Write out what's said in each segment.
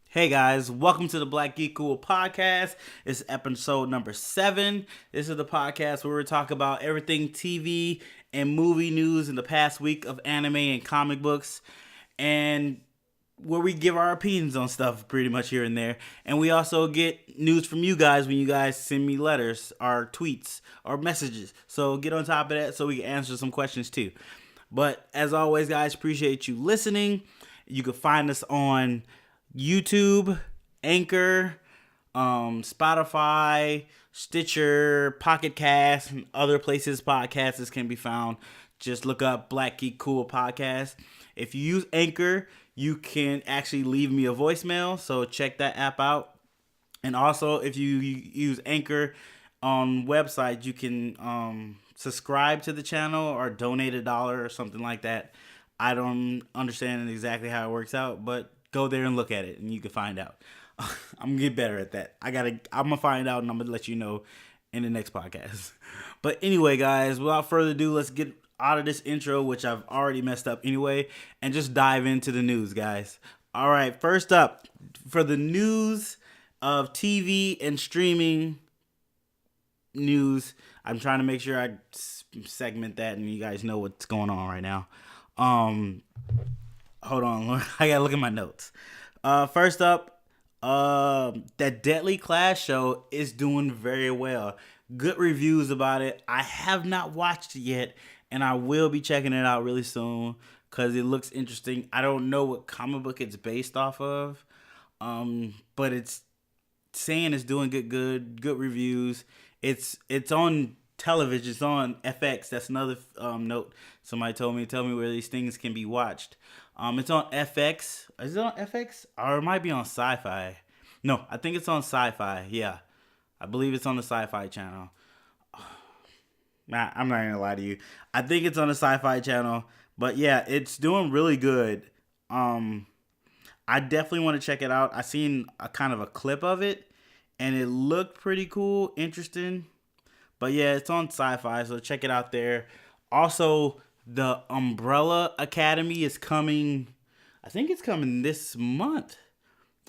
Hey guys, welcome to the Black Geek Ghoul podcast. It's episode number 7. This is the podcast where we talk about everything TV and movie news in the past week of anime and comic books, and where we give our opinions on stuff pretty much here and there. And we also get news from you guys when you guys send me letters or tweets or messages. So get on top of that so we can answer some questions too. But as always, guys, appreciate you listening. You can find us on YouTube, Anchor, Spotify, Stitcher, Pocket Cast, and other places podcasts can be found. Just look up Black Geek Cool Podcast. If you use Anchor, you can actually leave me a voicemail, so check that app out. And also, if you use Anchor on website, you can subscribe to the channel or donate $1 or something like that. I don't understand exactly how it works out, but go there and look at it, and you can find out. I'm gonna get better at that. I'm gonna find out, and I'm gonna let you know in the next podcast. But anyway, guys, without further ado, let's get out of this intro, which I've already messed up anyway, and just dive into the news, guys. All right, first up, for the news of TV and streaming news, I'm trying to make sure I segment that and you guys know what's going on right now. Hold on, I gotta look at my notes. First up, that Deadly Class show is doing very well. Good reviews about it. I have not watched it yet, and I will be checking it out really soon because it looks interesting. I don't know what comic book it's based off of, but it's saying it's doing good reviews. It's on television. It's on FX. That's another note somebody told me. Tell me where these things can be watched. It's on FX. Is it on FX? Or it might be on Sci-Fi. No, I think it's on Sci-Fi. Yeah. I believe it's on the Sci-Fi channel. Nah, I'm not gonna lie to you. I think it's on the Sci-Fi channel. But yeah, it's doing really good. I definitely want to check it out. I seen a kind of a clip of it, and it looked pretty cool, interesting. But yeah, it's on Sci-Fi, so check it out there. Also, the Umbrella Academy is coming. I think it's coming this month.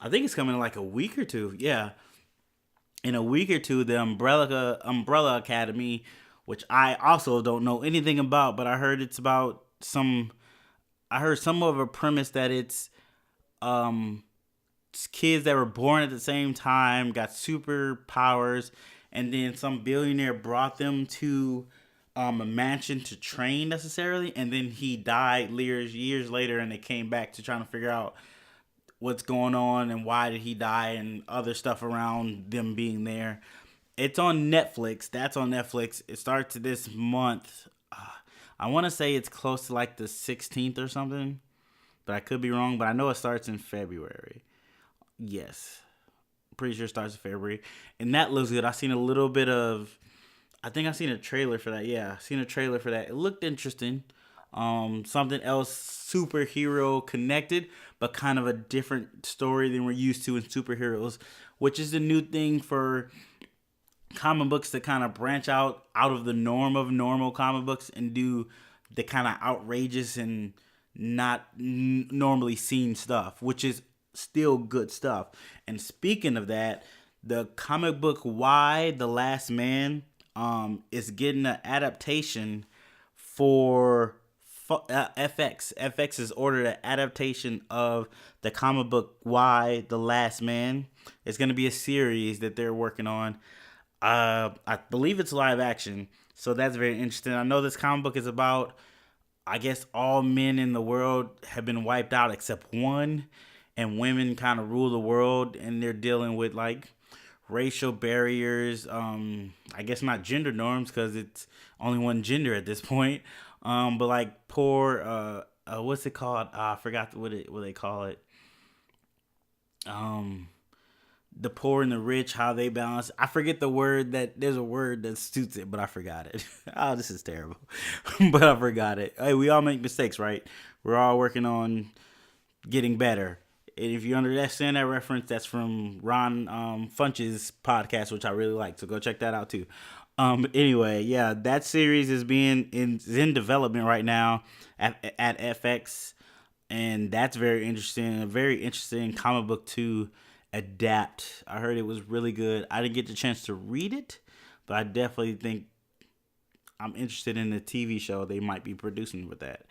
I think it's coming in like a week or two. Yeah. In a week or two, the Umbrella Academy, which I also don't know anything about, but I heard it's about I heard some of a premise that it's kids that were born at the same time, got superpowers, and then some billionaire brought them to a mansion to train necessarily, and then he died years later, and they came back to trying to figure out what's going on and why did he die and other stuff around them being there. It's on Netflix. That's on Netflix. It starts this month. I want to say it's close to like the 16th or something, but I could be wrong. But I know it starts in February. Yes, pretty sure it starts in February, and that looks good. I seen a little bit of. I think I seen a trailer for that. Yeah, I seen a trailer for that. It looked interesting. Something else superhero connected, but kind of a different story than we're used to in superheroes, which is the new thing for comic books to kind of branch out of the norm of normal comic books and do the kind of outrageous and not normally seen stuff, which is still good stuff. And speaking of that, the comic book Y, The Last Man, is getting an adaptation for FX. FX has ordered an adaptation of the comic book Y, The Last Man. It's going to be a series that they're working on. I believe it's live action, so that's very interesting. I know this comic book is about, I guess, all men in the world have been wiped out except one, and women kind of rule the world, and they're dealing with like racial barriers, I guess not gender norms because it's only one gender at this point, but like poor, what's it called? I forgot what they call it. The poor and the rich, how they balance. I forget the word there's a word that suits it, but I forgot it. Oh, this is terrible, but I forgot it. Hey, we all make mistakes, right? We're all working on getting better. And if you understand that reference, that's from Ron Funch's podcast, which I really like. So go check that out too. Anyway, yeah, that series is in development right now at FX. and that's very interesting. A very interesting comic book to adapt. I heard it was really good. I didn't get the chance to read it, but I definitely think I'm interested in the TV show they might be producing with that.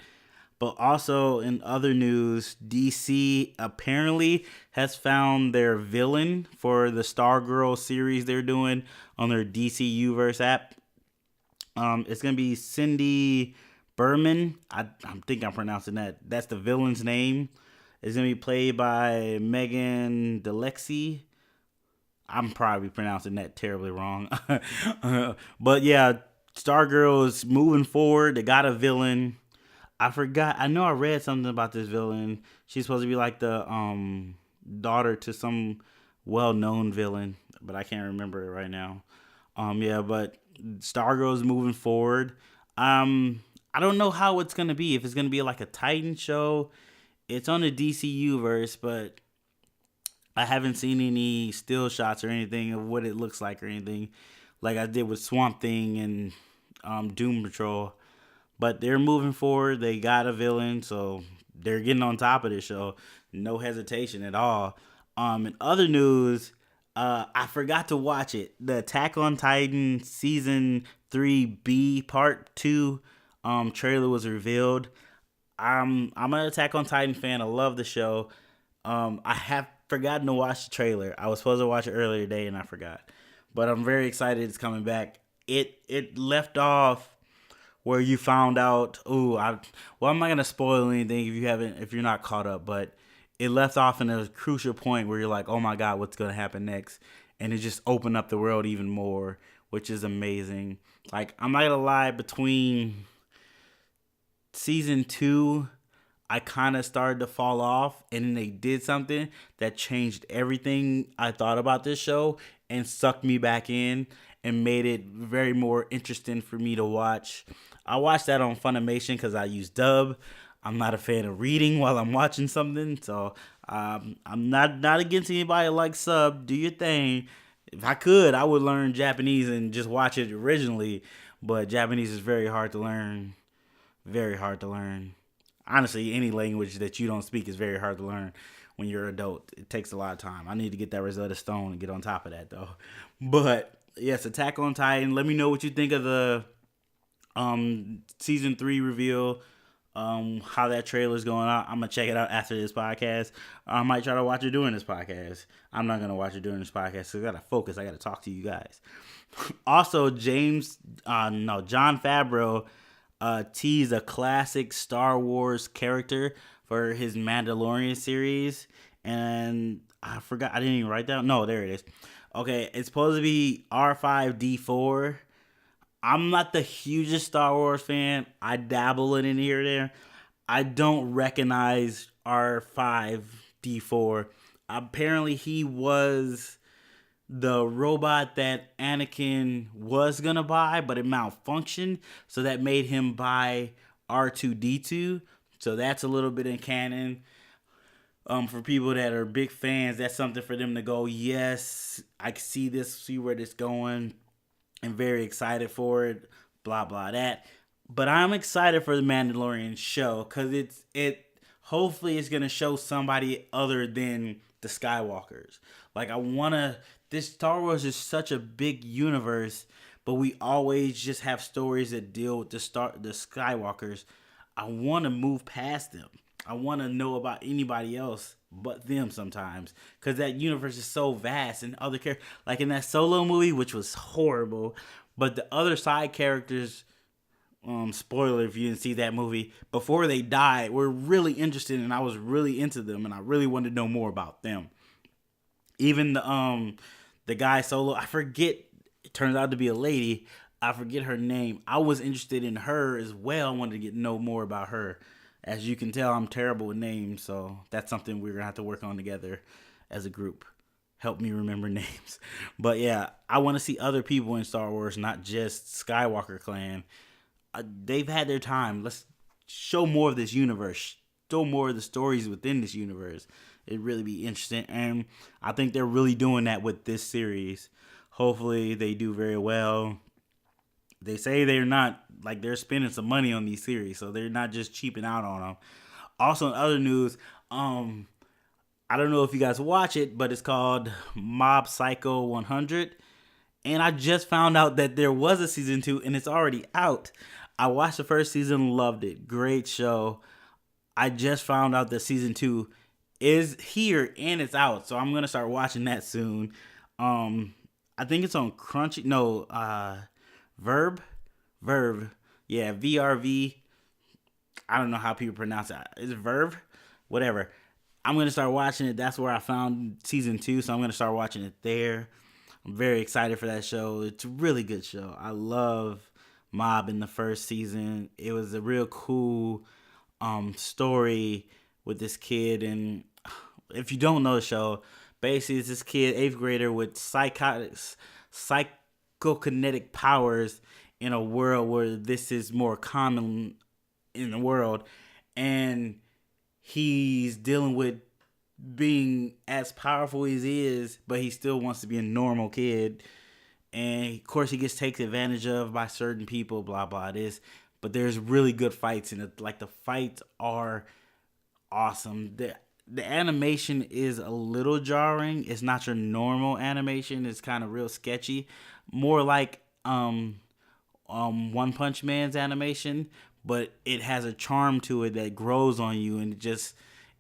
But also in other news, DC apparently has found their villain for the Stargirl series they're doing on their DC Universe app. It's gonna be Cindy Berman. I think I'm pronouncing that. That's the villain's name. It's gonna be played by Megan Delexy. I'm probably pronouncing that terribly wrong. But yeah, Stargirl is moving forward. They got a villain. I forgot. I know I read something about this villain. She's supposed to be like the daughter to some well-known villain, but I can't remember it right now. Yeah, but Stargirl's moving forward. I don't know how it's gonna be. If it's gonna be like a Titan show, it's on the DCU verse, but I haven't seen any still shots or anything of what it looks like or anything, like I did with Swamp Thing and Doom Patrol. But they're moving forward. They got a villain, so they're getting on top of this show. No hesitation at all. In other news, I forgot to watch it. The Attack on Titan season 3B part 2 trailer was revealed. I'm an Attack on Titan fan. I love the show. I have forgotten to watch the trailer. I was supposed to watch it earlier today and I forgot. But I'm very excited it's coming back. It left off where you found out. I'm not gonna spoil anything if you're not caught up, but it left off in a crucial point where you're like, oh my god, what's gonna happen next? And it just opened up the world even more, which is amazing. Like, I'm not gonna lie, between season 2, I kind of started to fall off, and then they did something that changed everything I thought about this show and sucked me back in and made it very more interesting for me to watch. I watched that on Funimation because I use dub. I'm not a fan of reading while I'm watching something, so I'm not against anybody like sub. Do your thing. If I could, I would learn Japanese and just watch it originally, but Japanese is very hard to learn. Very hard to learn. Honestly, any language that you don't speak is very hard to learn when you're an adult. It takes a lot of time. I need to get that Rosetta Stone and get on top of that, though. But yes, Attack on Titan. Let me know what you think of the season 3 reveal. How that trailer's going out. I'm gonna check it out after this podcast. I might try to watch it during this podcast. I'm not gonna watch it during this podcast because I gotta focus. I gotta talk to you guys. Also, John Favreau teased a classic Star Wars character for his Mandalorian series, and I forgot. I didn't even write down. No, there it is. Okay, it's supposed to be R5D4. I'm not the hugest Star Wars fan. I dabble in it here and there. I don't recognize R5D4. Apparently, he was the robot that Anakin was gonna buy, but it malfunctioned, so that made him buy R2D2. So that's a little bit in canon. For people that are big fans, that's something for them to go, yes, I can see this, see where this going. I'm very excited for it, blah blah that. But I'm excited for the Mandalorian show because it hopefully is gonna show somebody other than the Skywalkers. Like, this Star Wars is such a big universe, but we always just have stories that deal with the Skywalkers. I want to move past them. I want to know about anybody else but them sometimes, because that universe is so vast, and other characters, like in that Solo movie, which was horrible, but the other side characters, spoiler if you didn't see that movie, before they died, were really interesting, and I was really into them, and I really wanted to know more about them. Even the guy Solo, I forget, it turns out to be a lady, I forget her name. I was interested in her as well. I wanted to know more about her. As you can tell, I'm terrible with names, so that's something we're going to have to work on together as a group. Help me remember names. But yeah, I want to see other people in Star Wars, not just Skywalker clan. They've had their time. Let's show more of this universe. Show more of the stories within this universe. It'd really be interesting, and I think they're really doing that with this series. Hopefully, they do very well. They say they're spending some money on these series, so they're not just cheaping out on them. Also, in other news, I don't know if you guys watch it, but it's called Mob Psycho 100. And I just found out that there was a season 2 and it's already out. I watched the first season, loved it. Great show. I just found out that season 2 is here and it's out. So I'm going to start watching that soon. I think it's on Crunchy. No, Verb. Verve. Yeah, VRV. I don't know how people pronounce it. Is it Verve? Whatever. I'm going to start watching it. That's where I found season 2. So I'm going to start watching it there. I'm very excited for that show. It's a really good show. I love Mob in the first season. It was a real cool story with this kid. And if you don't know the show, basically it's this kid, 8th grader, with psychokinetic powers in a world where this is more common in the world. And he's dealing with being as powerful as he is, but he still wants to be a normal kid. And of course, he gets taken advantage of by certain people, blah, blah, this. But there's really good fights in it. Like, the fights are awesome. The animation is a little jarring. It's not your normal animation. It's kind of real sketchy. More like One Punch Man's animation, but it has a charm to it that grows on you, and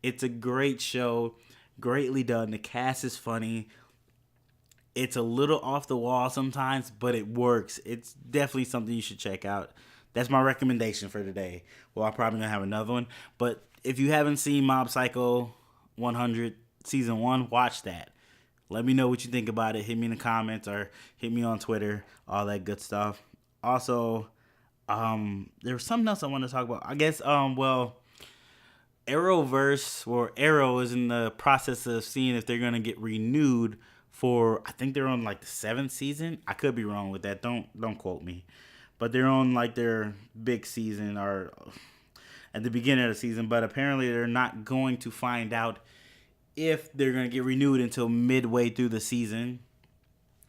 it's a great show, greatly done. The cast is funny. It's a little off the wall sometimes, but it works. It's definitely something you should check out. That's my recommendation for today. Well, I'm probably gonna have another one, but if you haven't seen Mob Psycho 100 season 1, watch that. Let me know what you think about it. Hit me in the comments or hit me on Twitter, all that good stuff. Also, there was something else I wanted to talk about. I guess, Arrowverse, or Arrow, is in the process of seeing if they're gonna get renewed for. I think they're on like the 7th season. I could be wrong with that. Don't quote me, but they're on like their big season, or at the beginning of the season. But apparently, they're not going to find out if they're gonna get renewed until midway through the season.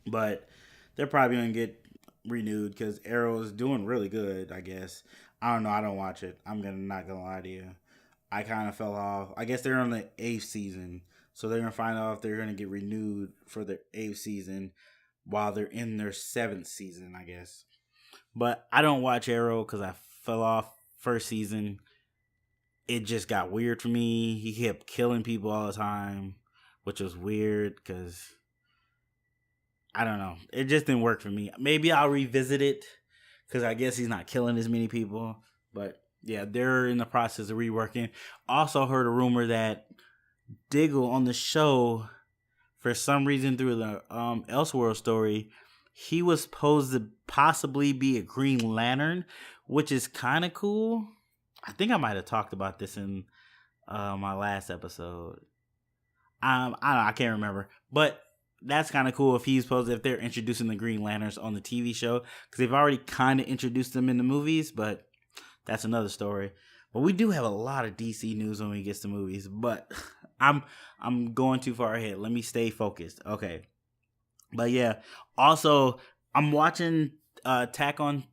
But they're probably gonna get renewed because Arrow is doing really good, I guess. I don't know. I don't watch it. Not gonna lie to you. I kind of fell off. I guess they're on the 8th season, so they're gonna find out if they're gonna get renewed for their 8th season while they're in their 7th season, I guess. But I don't watch Arrow because I fell off first season. It just got weird for me. He kept killing people all the time, which was weird because I don't know. It just didn't work for me. Maybe I'll revisit it because I guess he's not killing as many people. But yeah, they're in the process of reworking. Also heard a rumor that Diggle on the show, for some reason through the Elseworld story, he was supposed to possibly be a Green Lantern, which is kind of cool. I think I might have talked about this in my last episode. I don't know, I can't remember. But that's kind of cool if they're introducing the Green Lanterns on the TV show, because they've already kind of introduced them in the movies, but that's another story. But we do have a lot of DC news when we get to movies, but I'm going too far ahead. Let me stay focused. Okay. But yeah, also I'm watching not Attack on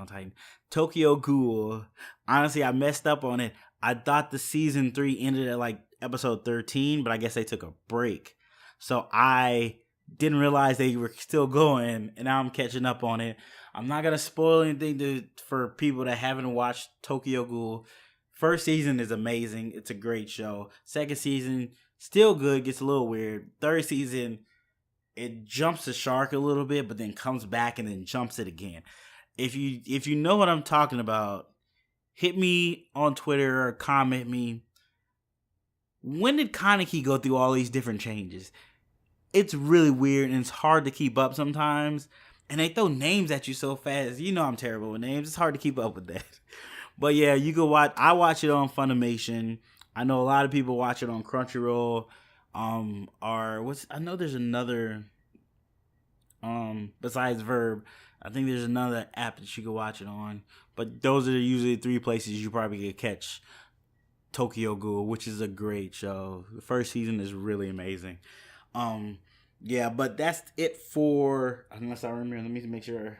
Titan, Tokyo Ghoul. Honestly, I messed up on it. I thought the season 3 ended at like episode 13, but I guess they took a break. So I didn't realize they were still going, and now I'm catching up on it. I'm not going to spoil anything for people that haven't watched Tokyo Ghoul. First season is amazing. It's a great show. Second season, still good, gets a little weird. Third season, it jumps the shark a little bit, but then comes back and then jumps it again. If you know what I'm talking about, hit me on Twitter or comment me. When did Kaneki go through all these different changes? It's really weird and it's hard to keep up sometimes. And they throw names at you so fast. You know I'm terrible with names. It's hard to keep up with that. But yeah, you can watch. I watch it on Funimation. I know a lot of people watch it on Crunchyroll. I know there's another. Besides Verb, I think there's another app that you can watch it on. But those are usually 3 places you probably could catch Tokyo Ghoul, which is a great show. The first season is really amazing. Yeah, but that's it for, unless I remember, let me make sure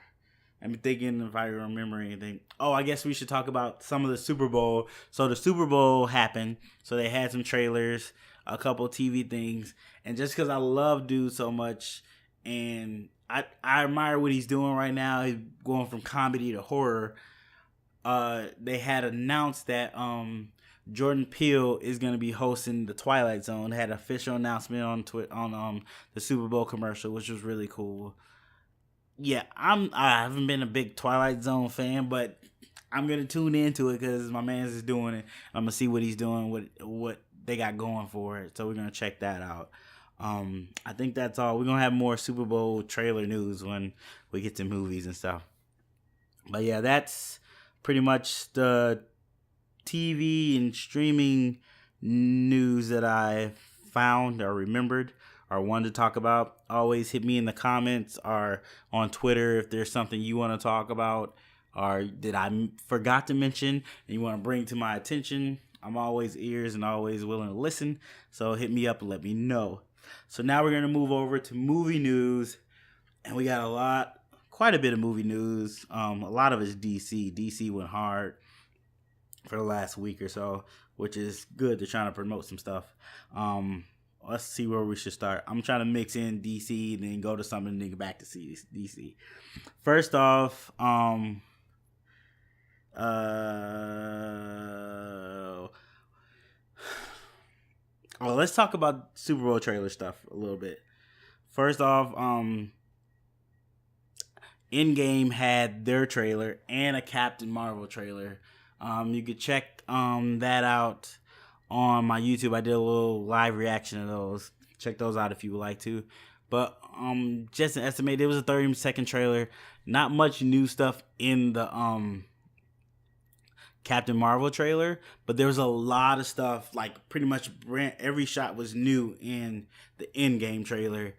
I'm thinking if I remember anything. Oh, I guess we should talk about some of the Super Bowl. So the Super Bowl happened. So they had some trailers, a couple TV things, and just because I love dude so much, and I admire what he's doing right now. He's going from comedy to horror. They had announced that Jordan Peele is going to be hosting the Twilight Zone. They had an official announcement on the Super Bowl commercial, which was really cool. Yeah, I haven't been a big Twilight Zone fan, but I'm gonna tune into it because my man's is doing it. I'm gonna see what he's doing, what they got going for it. So we're gonna check that out. I think that's all. We're gonna have more Super Bowl trailer news when we get to movies and stuff. But yeah, that's pretty much the TV and streaming news that I found or remembered or wanted to talk about. Always hit me in the comments or on Twitter if there's something you want to talk about or that I forgot to mention and you want to bring to my attention. I'm always ears and always willing to listen. So hit me up and let me know. So now we're going to move over to movie news. And we got quite a bit of movie news. A lot of it's DC. DC went hard for the last week or so, which is good. They're trying to promote some stuff. Let's see where we should start. I'm trying to mix in DC, then go to something, and then get back to DC. First off, let's talk about Super Bowl trailer stuff a little bit. First off, Endgame had their trailer and a Captain Marvel trailer. You could check that out on my YouTube. I did a little live reaction of those. Check those out if you would like to. But just an estimate, it was a 30-second trailer. Not much new stuff in the Captain Marvel trailer, but there was a lot of stuff. Like pretty much every shot was new in the Endgame trailer.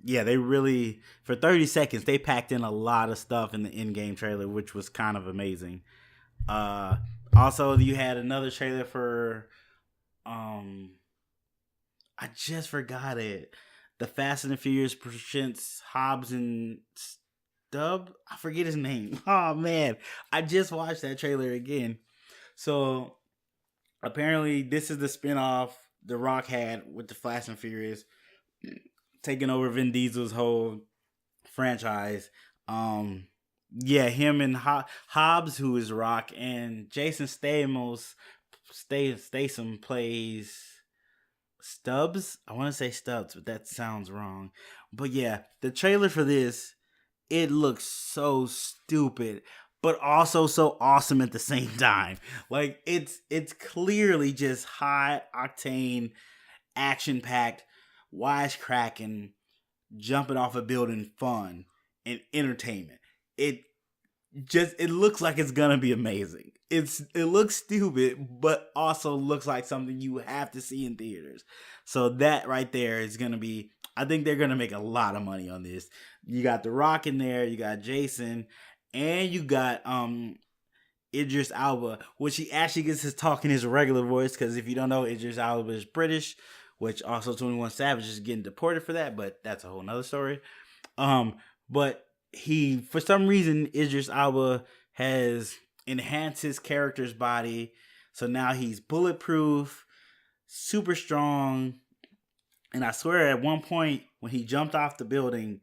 Yeah, they really, for 30 seconds, they packed in a lot of stuff in the Endgame trailer, which was kind of amazing. Also, you had another trailer for, I just forgot it. The Fast and the Furious presents Hobbs and Stubb. I forget his name. Oh, man. I just watched that trailer again. So, apparently, this is the spinoff The Rock had with the Fast and Furious, taking over Vin Diesel's whole franchise. Yeah, him and Hobbs, who is Rock, and Jason Statham plays Stubbs. I want to say Stubbs, but that sounds wrong. But yeah, the trailer for this, it looks so stupid, but also so awesome at the same time. Like it's clearly just high octane, action packed, wisecracking, jumping off a building fun and entertainment. It looks like it's gonna be amazing. It looks stupid, but also looks like something you have to see in theaters. So that right there is gonna be, I think they're gonna make a lot of money on this. You got The Rock in there, you got Jason, and you got Idris Elba, which he actually gets to talk in his regular voice, because if you don't know, Idris Elba is British, which also 21 Savage is getting deported for that, but that's a whole nother story. But he, for some reason, Idris Elba has enhanced his character's body, so now he's bulletproof, super strong, and I swear at one point when he jumped off the building,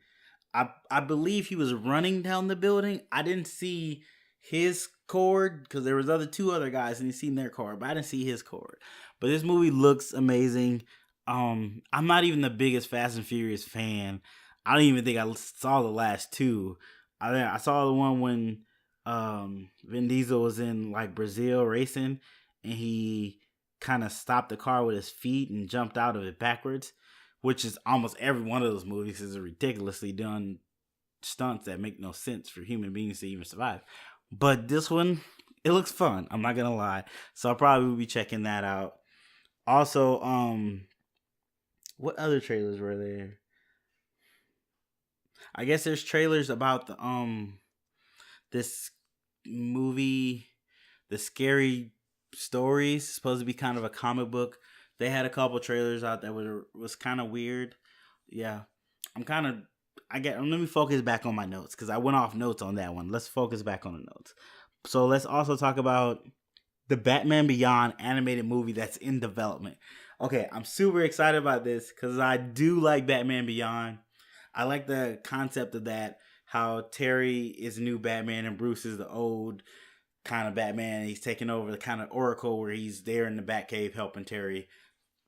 I believe he was running down the building. I didn't see his cord because there was two other guys and you seen their cord, but I didn't see his cord. But this movie looks amazing. I'm not even the biggest Fast and Furious fan. I don't even think I saw the last two. I saw the one when Vin Diesel was in like Brazil racing and he kind of stopped the car with his feet and jumped out of it backwards, which is almost every one of those movies is a ridiculously done stunts that make no sense for human beings to even survive. But this one, it looks fun. I'm not gonna lie. So I'll probably be checking that out. Also, what other trailers were there? I guess there's trailers about the this movie, The Scary Stories, supposed to be kind of a comic book. They had a couple trailers out that was kind of weird. Yeah, Let me focus back on my notes because I went off notes on that one. Let's focus back on the notes. So let's also talk about the Batman Beyond animated movie that's in development. Okay, I'm super excited about this because I do like Batman Beyond. I like the concept of that. How Terry is new Batman and Bruce is the old kind of Batman. He's taking over the kind of Oracle where he's there in the Batcave helping Terry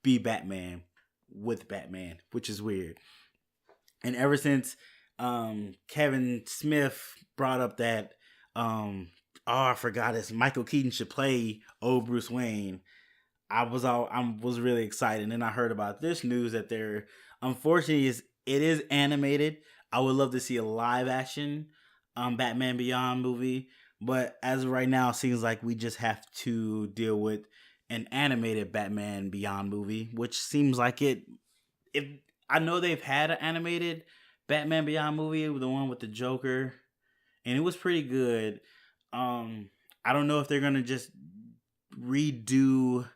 be Batman with Batman, which is weird. And ever since Kevin Smith brought up that I forgot it's Michael Keaton should play old Bruce Wayne. I was really excited. And then I heard about this news that they're unfortunately it is animated. I would love to see a live action Batman Beyond movie, but as of right now, it seems like we just have to deal with an animated Batman Beyond movie, which seems like it. If I know they've had an animated Batman Beyond movie, the one with the Joker, and it was pretty good. I don't know if they're gonna just redo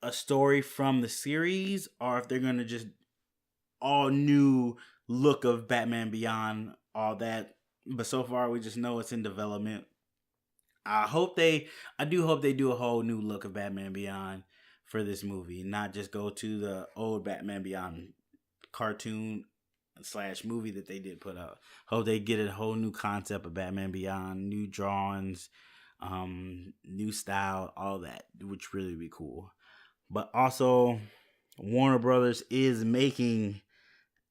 a story from the series or if they're gonna just all new look of Batman Beyond, all that. But so far, we just know it's in development. I do hope they do a whole new look of Batman Beyond for this movie, not just go to the old Batman Beyond cartoon slash movie that they did put out. Hope they get a whole new concept of Batman Beyond, new drawings, new style, all that, which really be cool. But also, Warner Brothers is making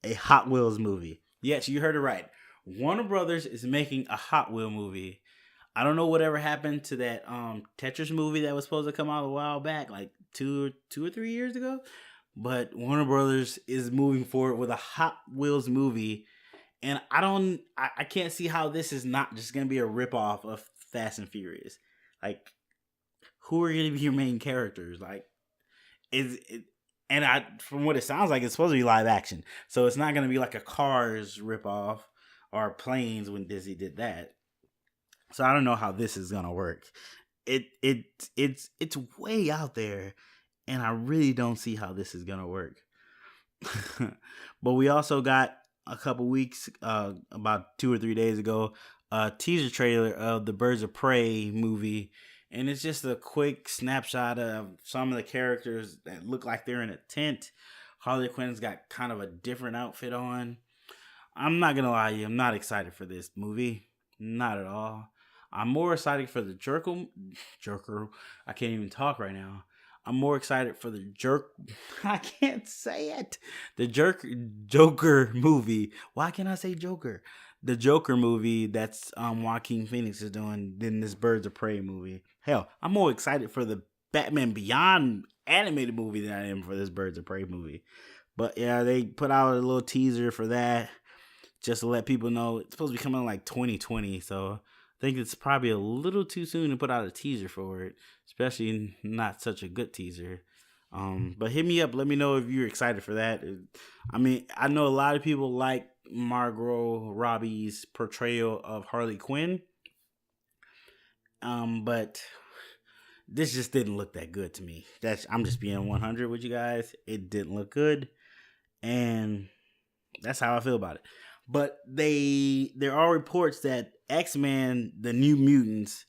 a Hot Wheels movie. Yes, you heard it right. Warner Brothers is making a Hot Wheel movie. I don't know whatever happened to that Tetris movie that was supposed to come out a while back, like two or 3 years ago. But Warner Brothers is moving forward with a Hot Wheels movie, and I can't see how this is not just gonna be a ripoff of Fast and Furious. Like, who are gonna be your main characters? Like, is it? And from what it sounds like, it's supposed to be live action, so it's not gonna be like a Cars ripoff or Planes when Disney did that. So I don't know how this is gonna work. It's way out there, and I really don't see how this is gonna work. But we also got a couple weeks, about 2 or 3 days ago, a teaser trailer of the Birds of Prey movie, and it's just a quick snapshot of some of the characters that look like they're in a tent. Harley Quinn's got kind of a different outfit on. I'm not gonna lie to you, I'm not excited for this movie, not at all. I'm more excited for the Joker. I can't even talk right now. I'm more excited for the I can't say it. The Joker movie. Why can't I say Joker? The Joker movie that's Joaquin Phoenix is doing than this Birds of Prey movie. Hell, I'm more excited for the Batman Beyond animated movie than I am for this Birds of Prey movie. But yeah, they put out a little teaser for that just to let people know it's supposed to be coming in like 2020. So I think it's probably a little too soon to put out a teaser for it, especially not such a good teaser. But hit me up. Let me know if you're excited for that. I mean, I know a lot of people like Margot Robbie's portrayal of Harley Quinn. But this just didn't look that good to me. I'm just being 100 with you guys. It didn't look good, and that's how I feel about it. But there are reports that X-Men, the New Mutants,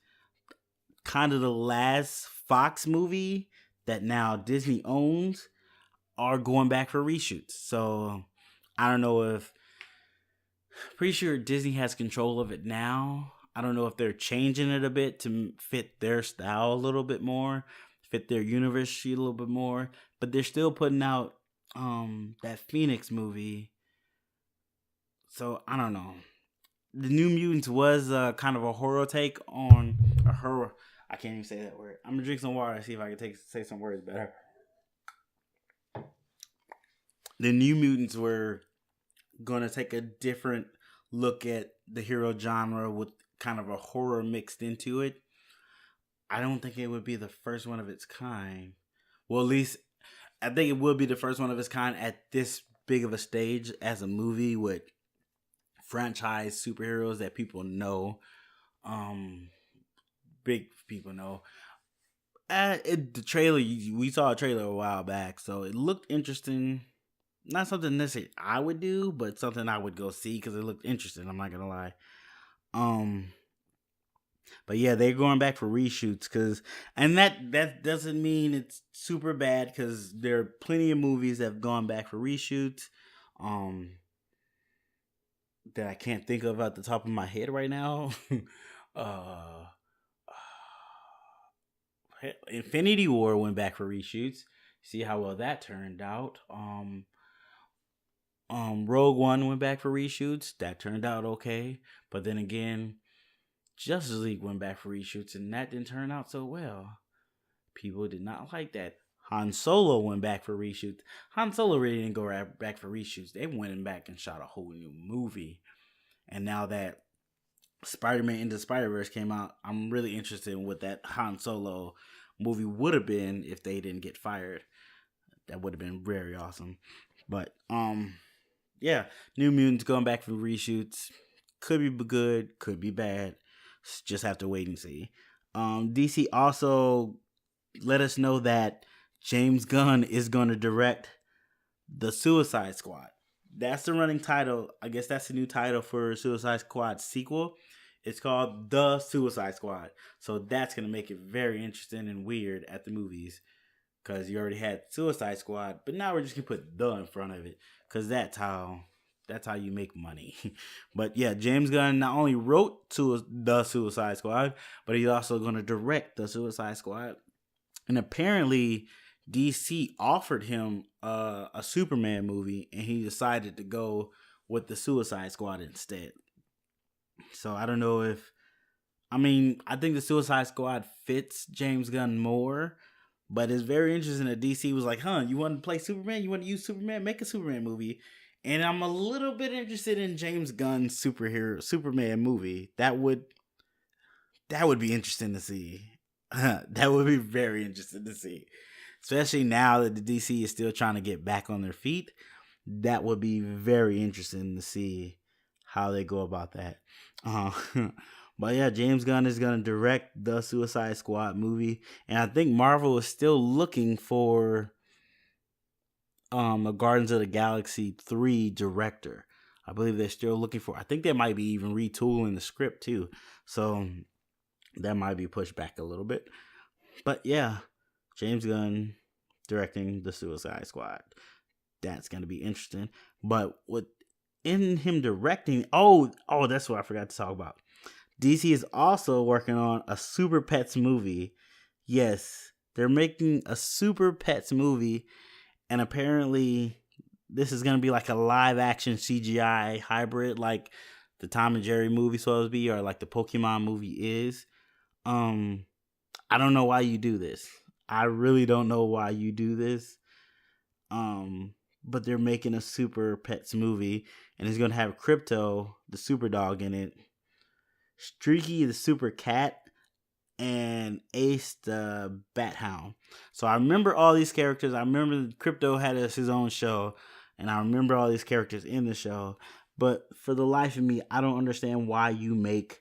kind of the last Fox movie that now Disney owns, are going back for reshoots. So I don't know if, pretty sure Disney has control of it now. I don't know if they're changing it a bit to fit their style a little bit more, fit their universe sheet a little bit more, but they're still putting out that Phoenix movie. So I don't know. The New Mutants was kind of a horror take on a horror. I can't even say that word. I'm gonna drink some water and see if I can say some words better. The New Mutants were gonna take a different look at the hero genre with kind of a horror mixed into it. I don't think it would be the first one of its kind. Well, at least I think it will be the first one of its kind at this big of a stage as a movie with franchise superheroes that people know. Big people know. The trailer, we saw a trailer a while back, so it looked interesting. Not something necessarily I would do, but something I would go see because it looked interesting. I'm not gonna lie. Um, but yeah, they're going back for reshoots and that doesn't mean it's super bad because there are plenty of movies that have gone back for reshoots. Um, that I can't think of at the top of my head right now. uh, Infinity War went back for reshoots. See how well that turned out. Rogue One went back for reshoots. That turned out okay. But then again, Justice League went back for reshoots, and that didn't turn out so well. People did not like that. Han Solo went back for reshoots. Han Solo really didn't go back for reshoots. They went back and shot a whole new movie. And now that Spider-Man Into Spider-Verse came out, I'm really interested in what that Han Solo movie would have been if they didn't get fired. That would have been very awesome. But yeah, New Mutants going back for reshoots. Could be good, could be bad. Just have to wait and see. DC also let us know that James Gunn is going to direct the Suicide Squad. That's the running title. I guess that's the new title for Suicide Squad sequel. It's called The Suicide Squad. So that's going to make it very interesting and weird at the movies. Because you already had Suicide Squad. But now we're just going to put The in front of it. Because that's how you make money. But yeah, James Gunn not only wrote The Suicide Squad, but he's also going to direct The Suicide Squad. And apparently DC offered him a Superman movie, and he decided to go with the Suicide Squad instead. So I don't know if, I think the Suicide Squad fits James Gunn more, but it's very interesting that DC was like, "Huh, you want to play Superman? You want to use Superman? Make a Superman movie." And I'm a little bit interested in James Gunn's Superman movie. That would be interesting to see. That would be very interesting to see. Especially now that the DC is still trying to get back on their feet. That would be very interesting to see how they go about that. But yeah, James Gunn is going to direct the Suicide Squad movie. And I think Marvel is still looking for a Guardians of the Galaxy 3 director. I believe they're still looking for. I think they might be even retooling the script too. So that might be pushed back a little bit. But yeah, James Gunn directing the Suicide Squad. That's going to be interesting. But in him directing, that's what I forgot to talk about. DC is also working on a Super Pets movie. Yes, they're making a Super Pets movie, and apparently this is going to be like a live action CGI hybrid, like the Tom and Jerry movie supposed to be, or like the Pokemon movie is. I don't know why you do this. I really don't know why you do this. But they're making a Super Pets movie, and it's gonna have Crypto, the super dog, in it, Streaky, the super cat, and Ace, the bat hound. So I remember all these characters. I remember Crypto had his own show, and I remember all these characters in the show. But for the life of me, I don't understand why you make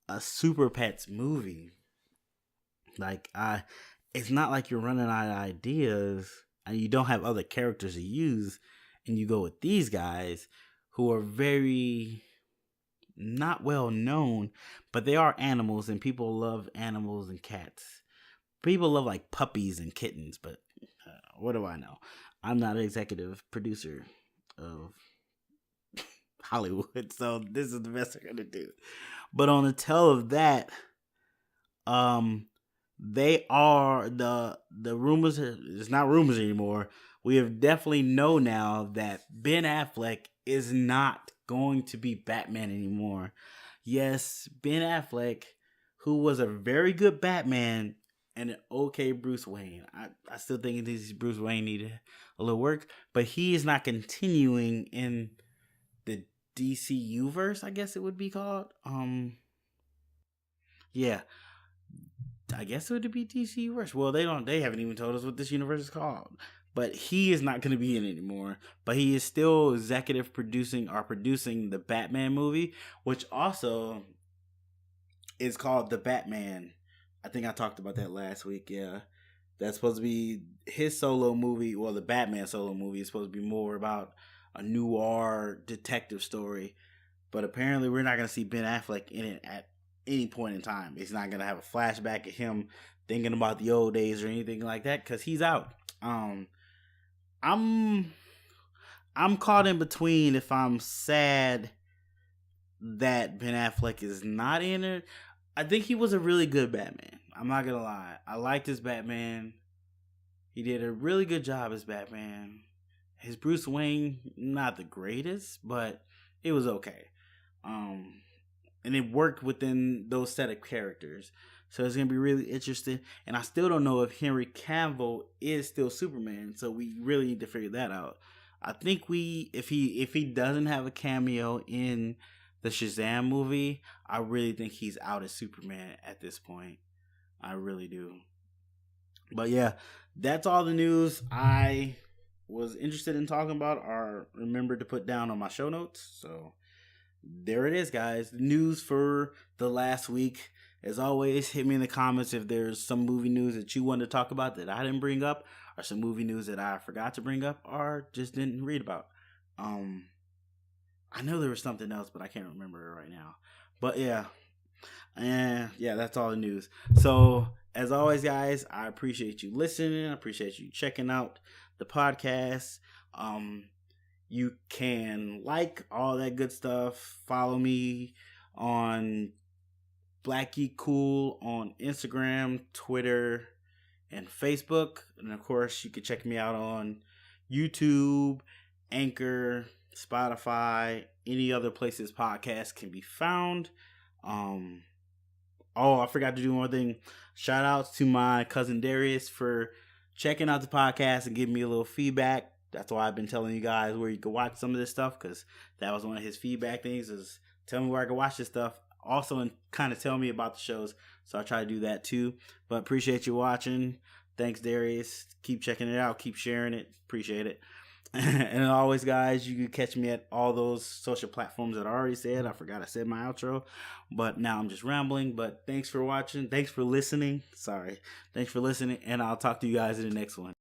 a Super Pets movie. Like, it's not like you're running out of ideas and you don't have other characters to use, and you go with these guys who are very not well known, but they are animals, and people love animals and cats. People love like puppies and kittens, but what do I know? I'm not an executive producer of Hollywood, so this is the best they're gonna do. But on the tail of that, they are the rumors. It's not rumors anymore. We have definitely know now that Ben Affleck is not going to be Batman anymore. Yes, Ben Affleck, who was a very good Batman and an okay Bruce Wayne. I still think this Bruce Wayne needed a little work, but he is not continuing in the DCU verse, I guess it would be called. Yeah, I guess it would be DC Universe. Well, they haven't even told us what this universe is called. But he is not going to be in it anymore. But he is still executive producing the Batman movie, which also is called The Batman. I think I talked about that last week, yeah. That's supposed to be his solo movie. Well, the Batman solo movie is supposed to be more about a noir detective story. But apparently, we're not going to see Ben Affleck in it at any point in time. It's not going to have a flashback of him thinking about the old days or anything like that because he's out. I'm caught in between if I'm sad that Ben Affleck is not in it. I think he was a really good Batman. I'm not gonna lie. I liked his Batman. He did a really good job as Batman. His Bruce Wayne, not the greatest, but it was okay. And it worked within those set of characters. So it's gonna be really interesting. And I still don't know if Henry Cavill is still Superman. So we really need to figure that out. I think if he doesn't have a cameo in the Shazam movie, I really think he's out as Superman at this point. I really do. But yeah, that's all the news I was interested in talking about or remembered to put down on my show notes. So there it is, guys. The news for the last week. As always, hit me in the comments if there's some movie news that you wanted to talk about that I didn't bring up, or some movie news that I forgot to bring up or just didn't read about. I know there was something else, but I can't remember it right now. But yeah. And yeah, that's all the news. So as always, guys, I appreciate you listening. I appreciate you checking out the podcast. You can like all that good stuff. Follow me on Black Geek Cool on Instagram, Twitter, and Facebook. And of course, you can check me out on YouTube, Anchor, Spotify, any other places podcasts can be found. I forgot to do one thing. Shout outs to my cousin Darius for checking out the podcast and giving me a little feedback. That's why I've been telling you guys where you can watch some of this stuff, because that was one of his feedback things, is tell me where I can watch this stuff. Also, and kind of tell me about the shows. So I try to do that too. But appreciate you watching. Thanks, Darius. Keep checking it out. Keep sharing it. Appreciate it. And as always, guys, you can catch me at all those social platforms that I already said. I forgot I said my outro, but now I'm just rambling. But thanks for watching. Thanks for listening. Sorry. Thanks for listening, and I'll talk to you guys in the next one.